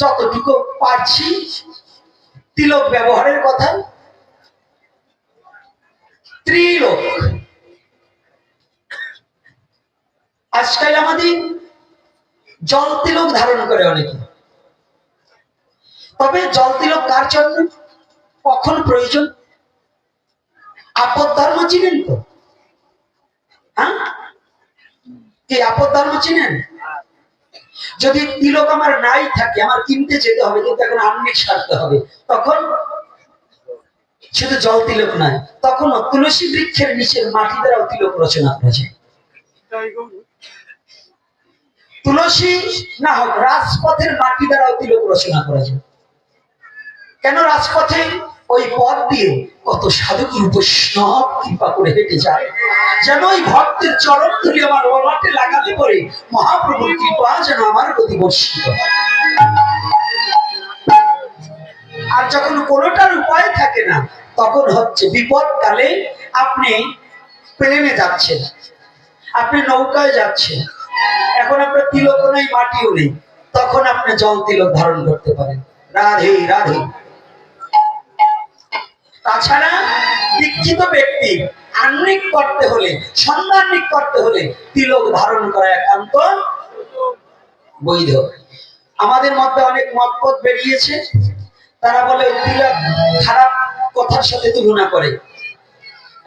যতটুকু পারছি তিলক ব্যবহারের কথা। ত্রিলোক আজকাল আমাদের জল তিলক ধারণ করে অনেকে, তবে জল তিলক কার জন্য, কখন প্রয়োজন? আপদ ধর্ম চিনেন তো? হ্যাঁ, কি আপদ ধর্ম চিনেন? যদি তিলক আমার নাই থাকে, আমার কিনতে যেতে হবে, কিন্তু এখন আহ্নিক সারতে হবে, তখন শুধু জল তিলক নয়, তখন তুলসী বৃক্ষের নিচের মাটি দ্বারাও তিলক রচনা করা যায়। তুলসী না হোক, রাজপথের মাটি দ্বারাও তিলক রচনা করা যায়। কেন? রাজপথে ওই পথ দিয়ে কত সাধুগুরু বৈষ্ণব কৃপা করে হেঁটে যায়, যেন ওই ভক্তের চরণ ধরে আমার ললাটে লাগাতে পারে মহাপ্রভুর কৃপা যেন আমার প্রতি বর্ষিত। আর যখন কোনোটার উপায় থাকে না, তখন হচ্ছে বিপদ কালে আপনি প্লেনে যাচ্ছেন, আপনি নৌকায় যাচ্ছেন, এখন আপনার তিলকও নেই, মাটিও নেই, তখন আপনি জল তিলক ধারণ করতে পারেন। রাধে রাধে। তাছাড়া দীক্ষিত ব্যক্তি আহ্নিক করতে হলে, সন্ধানিক করতে হলে তিলক ধারণ করা একান্ত বৈধ। আমাদের মধ্যে অনেক মতপথ বেরিয়েছে, তারা বলে তিলক খারাপ কথার সাথে তুলনা করে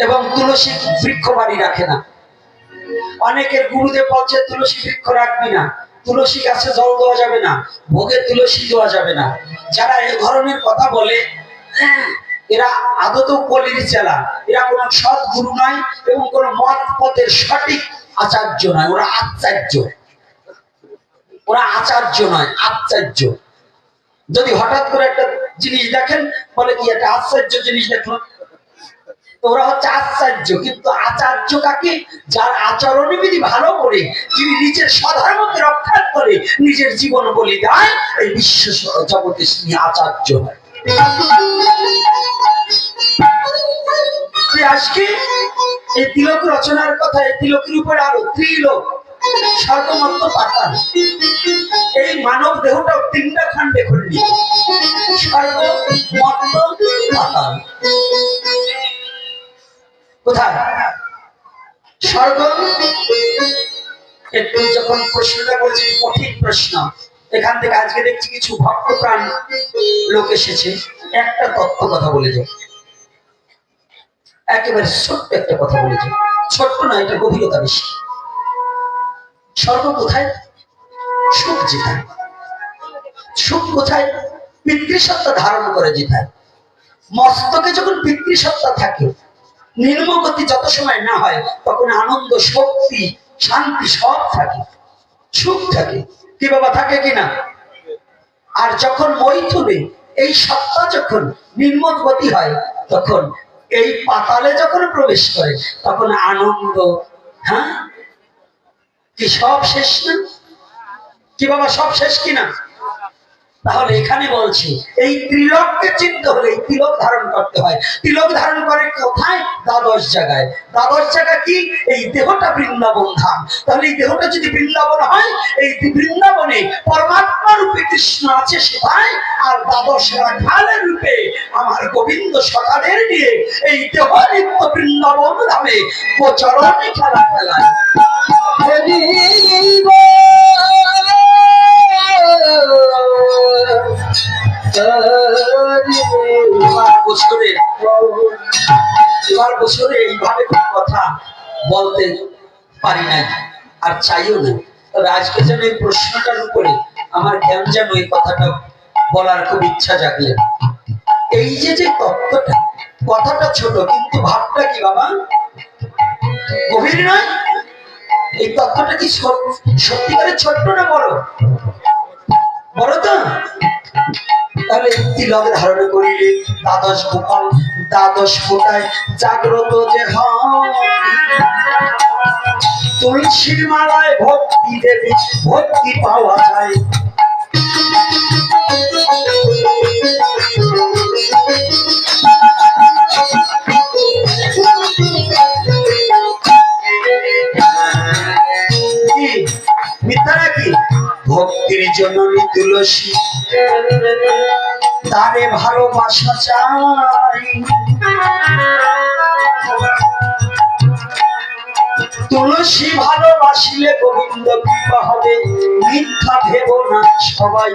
এবং তুলসী বৃক্ষ বাড়ি রাখে না। অনেকের গুরুদেব বলছে তুলসী বৃক্ষ রাখবি না, তুলসী গাছে জল দেওয়া যাবে না, ভোগে তুলসী দেওয়া যাবে না। যারা এই ধরনের কথা বলে এরা আদত কলির চেলা, এরা কোন সৎ গুরু নয় এবং কোন মত পথের সঠিক আচার্য নয়, ওরা আচার্য, ওরা আচার্য নয়, আচার্য। যদি হঠাৎ করে একটা জিনিস দেখেন, বলে কি একটা আশ্চর্য জিনিস দেখলো, ওরা হচ্ছে আচার্য। কিন্তু আচার্য কাকে? যার আচরণ বিধি ভালো করে, যিনি নিজের স্বধর্মকে রক্ষা করে নিজের জীবন বলি দেয়, এই বিশ্ব জগতে তিনি আচার্য হয়। আজকে এই তিলক রচনার কথা, এই তিলকের উপরে আরো ত্রিলোক, স্বর্গমত্ত পাতাল, এই মানব দেহটাও তিনটা খণ্ডে খণ্ডিত, স্বর্গ মত্ত পাতাল। কোথায় স্বর্গ? একটু যখন প্রশ্নটা বলছি কঠিন প্রশ্ন, এখান থেকে আজকে দেখছি কিছু ভক্ত প্রাণ লোক এসেছে, একটা তত্ত্ব কথা বলে যায়, একেবারে ছোট্ট একটা কথা বলে যায়, ছোট্ট না, এটা গভীরতা বেশি। স্বর্গ কোথায়? সুখ যেথায়। সুখ কোথায়? পিতৃসত্তা ধারণ করে যেথায়। মস্তকে যখন পিতৃসত্তা থাকে, নির্মগতি যত সময় না হয়, তখন আনন্দ, শক্তি, শান্তি সব থাকে, সুখ থাকে। কি বাবা, থাকে কিনা? আর যখন মৈথুনে এই সত্তা যখন নির্মল গতি হয়, তখন এই পাতালে যখন প্রবেশ করে, তখন আনন্দ, হ্যাঁ, কি সব শেষ না? কি বাবা, সব শেষ কিনা? তাহলে এখানে বলছি এই ত্রিলোককে চিনতে হলে এই তিলক ধারণ করতে হয়। তিলক ধারণ করে কোথায়? দ্বাদশ জায়গায়। দ্বাদশ জায়গা কি? এই দেহটা বৃন্দাবন ধাম। তাহলে এই দেহটা যদি বৃন্দাবন হয়, এই বৃন্দাবনে পরমাত্মা রূপে কৃষ্ণ আছে সেটাই, আর দ্বাদশ রাখালের রূপে আমার গোবিন্দ সখাদের নিয়ে এই দেহ নিত্য বৃন্দাবন ধামে গোচরণে খেলা খেলায়। এবার বছরে এইভাবে কথা বলতে পারি নাই, আর চাইও না। তবে আজকে যেন এই প্রশ্নটার উপরে আমার জ্ঞান যেন এই কথাটা বলার খুব ইচ্ছা জাগলেন। এই যে যে তত্ত্বটা, কথাটা ছোট, কিন্তু ভাবটা কি বাবা গভীর নয়? এই তত্ত্বটা কি সত্যিকারের ছোট্ট না বড়? বড় তো। তাহলে তিলক ধারণ করিলে দ্বাদশ গোপাল, দ্বাদশ ফোটায় জাগ্রত যে হয়, তুলসীর মালায় ভক্তি দেবী ভক্তি পাওয়া যায়। মিথ্যা নাকি? ভক্তির জননী তুলসী তুলসী তারে ভালোবাসা চাই। তুলসী ভালোবাসিলে গোবিন্দ কৃপা হবে, মিথ্যা ভেব না সবাই।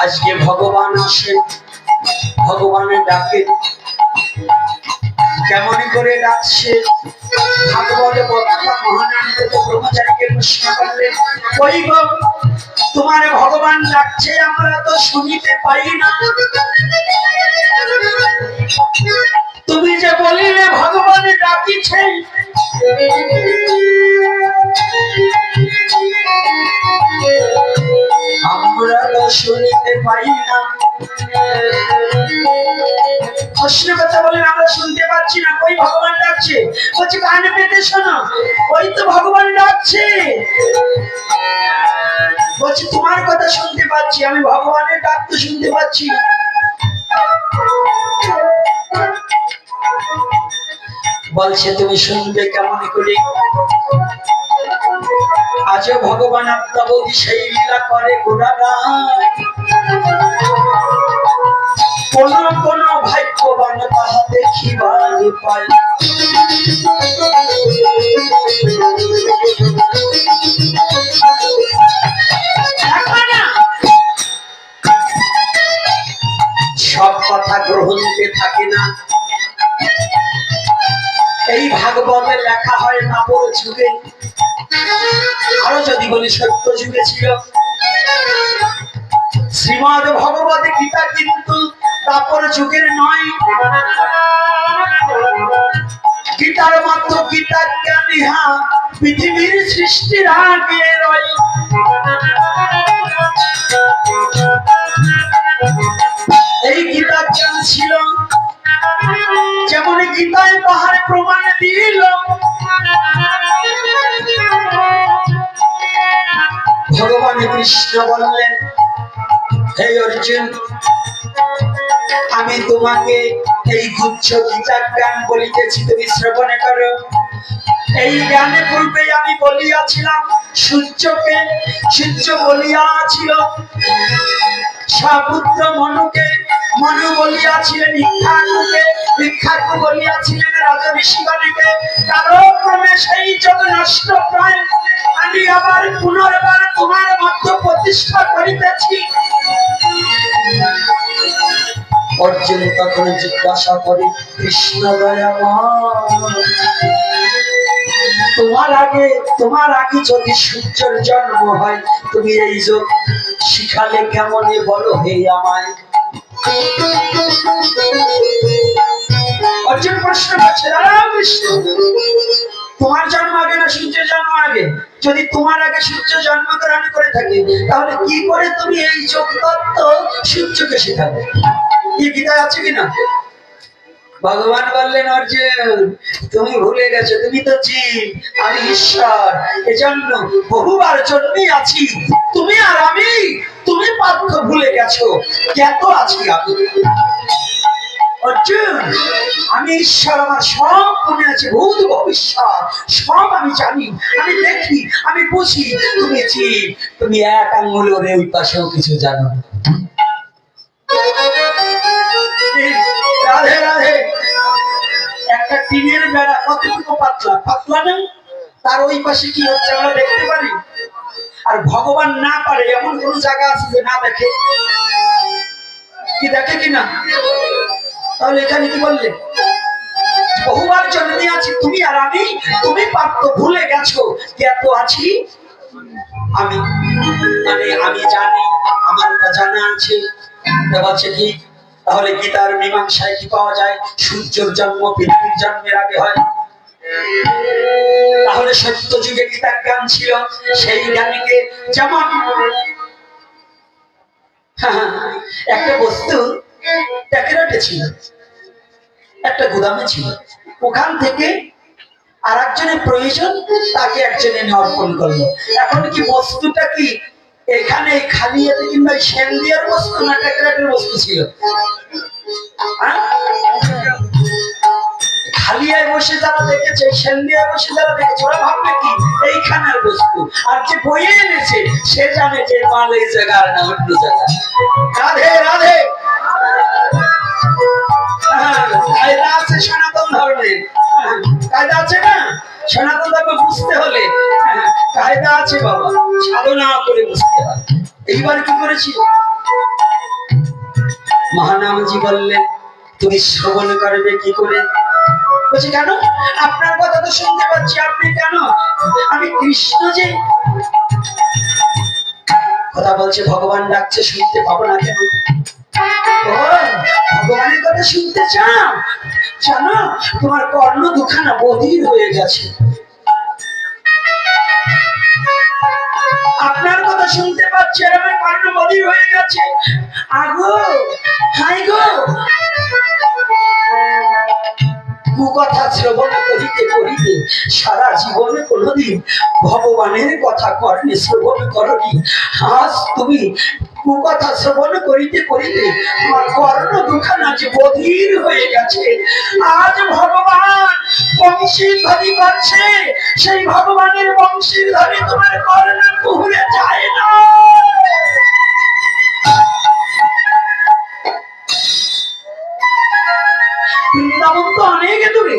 আজকে ভগবান আসেন, ভগবানের ডাকে কেমন করে ডাকছে। ভাগবতে বক্তা মহানন্দ ব্রহ্মচারীকে প্রশ্ন করলেন, ওই গো তোমার ভগবান ডাকছে, আমরা তো শুনিতে পাই না। তুমি যে বলিলে ভগবান ডাকিছে, আমরা তো শুনিতে পাই না। প্রশ্ন কথা বলেন, আমরা শুনতে পাচ্ছি না, কই ভগবান ডাকছে? বলছে কানে পেতে শোনো, ওই তো ভগবান ডাকছে। বলছে তোমার কথা শুনতে পাচ্ছি, আমি ভগবানের ডাক তো শুনতে পাচ্ছি। বলছে তুমি শুনবে কেমন করে? আজও ভগবান আপনাবধি সেই লীলা করে গোড়াগায়। কোন কোন ভাগ্যবান তাহা দেখিবার পায়। সব কথা গ্রহণে থাকে না। এই ভাগবতে লেখা হয় দাপর যুগে, আরো যদি বলি সত্য যুগে ছিল। শ্রীমদ ভগবত গীতা কিন্তু দাপর যুগের নয়। গীতার মাত্র গীতা জ্ঞান ইহা পৃথিবীর সৃষ্টির আগে রয়। এই গীতা জ্ঞান ছিল, যেমন গীতায় তাহার প্রমাণ দিল। ভগবান কৃষ্ণ বললেন, হে অর্জুন, আমি তোমাকে এই গুচ্ছ গীতার জ্ঞান বলিতেছি, তুমি শ্রবণ করো। এই জ্ঞানে পূর্বে আমি বলিয়াছিলাম সূর্যকে, সূর্য বলিয়াছিল সাপুত্র মনুকে, মনু বলিয়াছিলেন ইক্ষাকুকে, ইক্ষাকু বলিয়াছিলেন রাজা ঋষিগণকে। কালক্রমে সেই যোগ নষ্ট প্রায় আমি আবার পুনর্বার তোমার মধ্যে প্রতিষ্ঠা করিতেছি। অর্জুন তখন জিজ্ঞাসা করে, কৃষ্ণ দয়াময়, তোমার আগে যদি সূর্যের জন্ম হয়, তুমি এই যোগ শিখালে কেমনে বলো হে আমায়? অর্জুন প্রশ্ন করছে, কৃষ্ণ তোমার জন্ম আগে না সূর্যের জন্ম আগে? যদি তোমার আগে সূর্য জন্মগ্রহণ করে থাকে, তাহলে কি করে তুমি এই যোগ তত্ত্ব সূর্যকে শেখাবে? কি গীতায় আছে কিনা? ভগবান বললেন, অর্জুন তুমি ভুলে গেছো, তুমি তো জীব, আমি ঈশ্বর, এজন্য বহুবার জন্মে আছি। তুমি আর আমি, তুমি পার্থ ভুলে গেছো, জ্ঞাত আছি আমি। অর্জুন আমি ঈশ্বর, আমার সব মনে আছে, ভূত ভবিষ্যৎ সব আমি জানি, আমি দেখি, আমি বুঝি। তুমি জীব, তুমি এক আঙ্গুলের ওই পাশেও কিছু জানো। রাধে রাধে। একটা টিনের বেড়া কতটুকু পাতলা, পাতলা না? তার ওই পাশে কি হচ্ছে আমরা দেখতে পারি। আর ভগবান না পারে এমন কোন জায়গা আছে যে না দেখে? কি দেখে কিনা? তাহলে এখানে কি বললে? বহুবার জন্মে আছি তুমি আর আমি, তুমি পার্থ ভুলে গেছো, জ্ঞাত আছি আমি। মানে আমি জানি, আমার জানা আছে। বলছে কি? তাহলে গীতার মীমাংসায় কি পাওয়া যায়? সূর্যের জন্ম পৃথিবীর জন্মের আগে হয়। তাহলে সত্য যুগে গীতার জ্ঞান ছিল, সেই জ্ঞানীকে যেমন একটা বস্তু প্যাকেটে ছিল, একটা গুদামে ছিল, ওখান থেকে আর একজনের প্রয়োজন, তাকে একজন এনে অর্পণ করলো। এখন কি বস্তুটা কি এখানে খালি এতে কিংবা সেন্দিয়ার বস্তু না ট্যাকরাটের বস্তু ছিল? খালিয়ায় বসে যারা দেখেছে, সেন্দিয়ায় বসে যারা দেখেছে, ওরা ভাববে কি এইখানের বস্তু। আর যে বইয়ে এনেছে সে জানে যে মাল এই জায়গার না অন্য জায়গা। রাধে রাধে। কায়দা আছে সনাতন ধর্মের, কায়দা আছে না? সনাতন ধর্ম বুঝতে হলে কায়দা আছে বাবা, সাধনা করে বুঝতে হয়। এইবার কি করেছি, মহানামজি বললেন তুমি শ্রবণ করবে কি করে? বলছি কেন? আপনার কথা তো শুনতে পাচ্ছি, আপনি কেন? আমি কৃষ্ণ যে কথা বলছে, ভগবান ডাকছে, শুনতে পাবো না কেন? ভগবানের কথা শুনতে চাও? জানো তোমার কর্ণ দুখানা বধির হয়ে গেছে। আপনার কথা শুনতে পাচ্ছি আর আমার কর্ণ বধির হয়ে গেছে। আগো হাই গো, কুকথা শ্রবণ করিতে করিতে সারা জীবনে কোনদিন ভগবানের কথা কর্ণে শ্রবণ করনি। আজ তুমি কুকথা শ্রবণ করিতে করিতে তোমার কর্ণ দুখানা যে বধির হয়ে গেছে। আজ ভগবান বংশীর ধ্বনি করছে, সেই ভগবানের বংশীর ধ্বনি তোমার কর্ণ কুহুরে যায় না। বৃন্দাবন তো অনেক দূরে,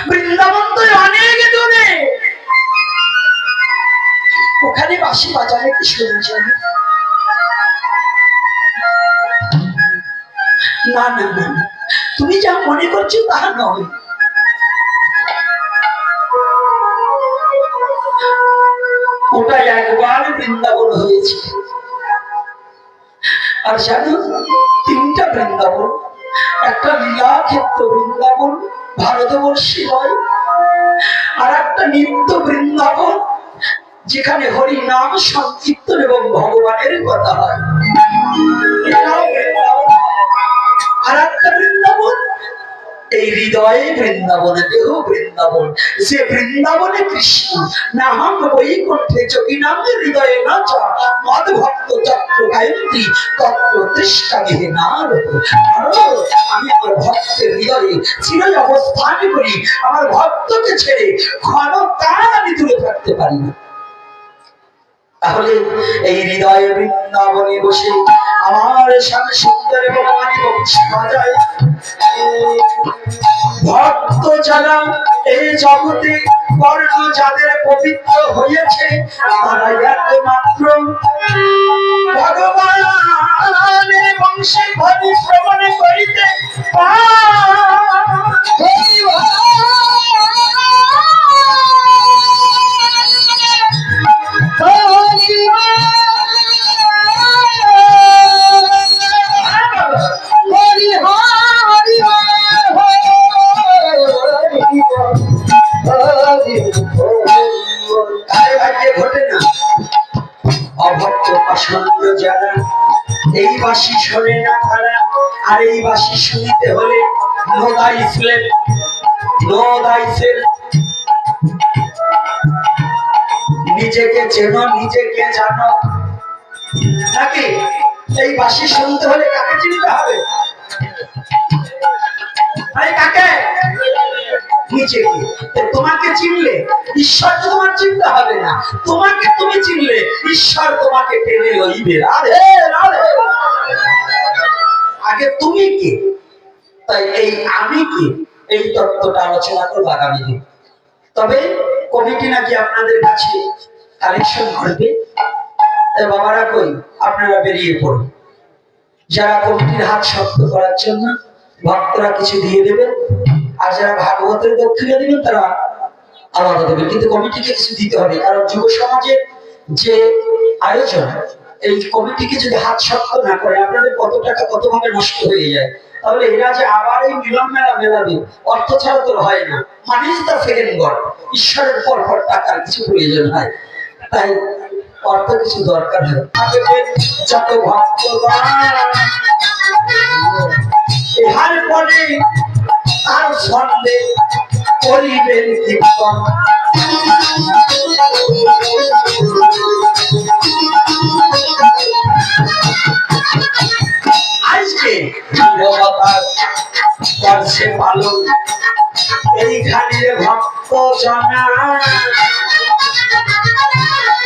বৃন্দাবন তো অনেক দূরে। ওখানে বাঁশি বাজালে কি শুনছেন? না না না, তুমি যা মনে করছো তা নয়। ওটা একবার বৃন্দাবন হয়েছে। আর জানো তিনটা বৃন্দাবন, একটা লীলা ক্ষেত্র বৃন্দাবন ভারতবর্ষে হয়, আর একটা নিত্য বৃন্দাবন যেখানে হরি নাম সংকীর্তন এবং ভগবানের কথা হয়। আর একটা বৃন্দাবন এই হৃদয়ে বৃন্দাবন, দেহ বৃন্দাবন, যে বৃন্দাবনে কৃষ্ণ নাহং বৈকুণ্ঠে যোগী নাম হৃদয়ে নাচা মদ ভক্ত চক্র গায়ত্রী তত্ত্ব তৃষ্ণা গেহে নারদ। আমি আমার ভক্তের হৃদয়ে চিরই অবস্থান করি, আমার ভক্তকে ছেড়ে ক্ষণকাল আমি দূরে থাকতে পারি না। তাহলে এই হৃদয়ে বৃন্দাবনে বসে আমার সামনে সুন্দর ভগবানী বংশী বাজায়। ভক্ত যারা এই জগতে বর্ণ যাদের পবিত্র হয়েছে, তারা একমাত্র ভগবানের বংশী ধ্বনি শ্রবণ করিতে এই বাঁশি শোনে না তারা। আর এই বাঁশি শুনতে হলে নো দাইসেল, নো দাইসেল, নিজেকে চেনো, নিজেকে জানো। নাকি এই বাঁশি শুনতে হলে কাকে চিনতে হবে? কাকে? নিজেকে। তোমাকে চিনলে ঈশ্বর তোমার চিনতে হবে না, তোমাকে তুমি চিনলে ঈশ্বর তোমাকে টেনে লইবে। রাধে রাধে। আগে তুমি কে, তাই এই আমি কে, এই তত্ত্বটা আলোচনা করবো আগামী দিন। তবে কমিটি নাকি আপনাদের কাছে কালেকশন করবে। বাবারা কই, আপনারা বেরিয়ে পড়ুন। যারা কমিটির হাত শক্ত করার জন্য ভক্তরা কিছু দিয়ে দেবেন, আর যারা ভাগবতের দক্ষিণা দিবেন তারা আলাদা দেবেন, কিন্তু কমিটিকে কিছু দিতে হবে। কারণ যুব সমাজের যে আয়োজন, এই কমিটিকে যদি হাত শক্ত না করে আপনাদের কত টাকা কতভাবে নষ্ট হয়ে যায়। তাহলে এরা যে আবার এই মিলন মেলা মেলাবে, অর্থ ছাড়া তো হয় না। মানুষ তার সেকেন্ড গড, ঈশ্বরের পর পর টাকার কিছু প্রয়োজন হয়, তাই অর্থ কিছু দরকার হয়। যত ভক্তগণ ইহার পরে আর ছন্দে করিবেন কীর্তন। আজকে নীরবতার করছে পালন এইখানে ভক্ত জনা।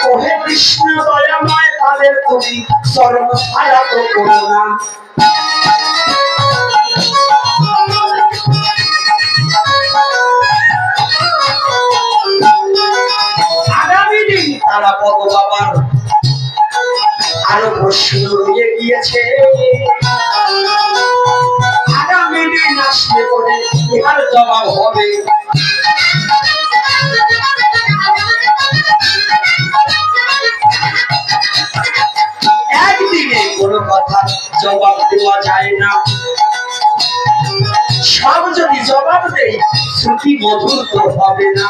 ওহে কৃষ্ণ দয়াময়, তাদের তুমি চরণ ছায়া তো করো না। আগামী দিন তারা পদ বাবার আরো প্রশ্ন রয়ে গিয়েছে। আগামী দিন আসলে পরে ইহার জবাব হবে। একদিনে কোনো কথা জবাব দেওয়া যায় না। সব যদি জবাব দেয় শ্রুতি মধুর তো হবে না।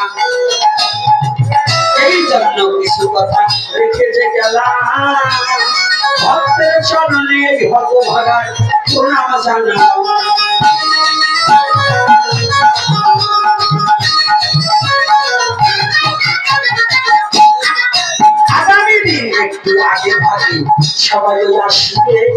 এই জন্য কিছু কথা রেখে যে গেলাম, ভক্তের চরণে হতভাগার প্রণাম জানাও। আগামী দিন একটু আগে ভাগে সবাই আসবে।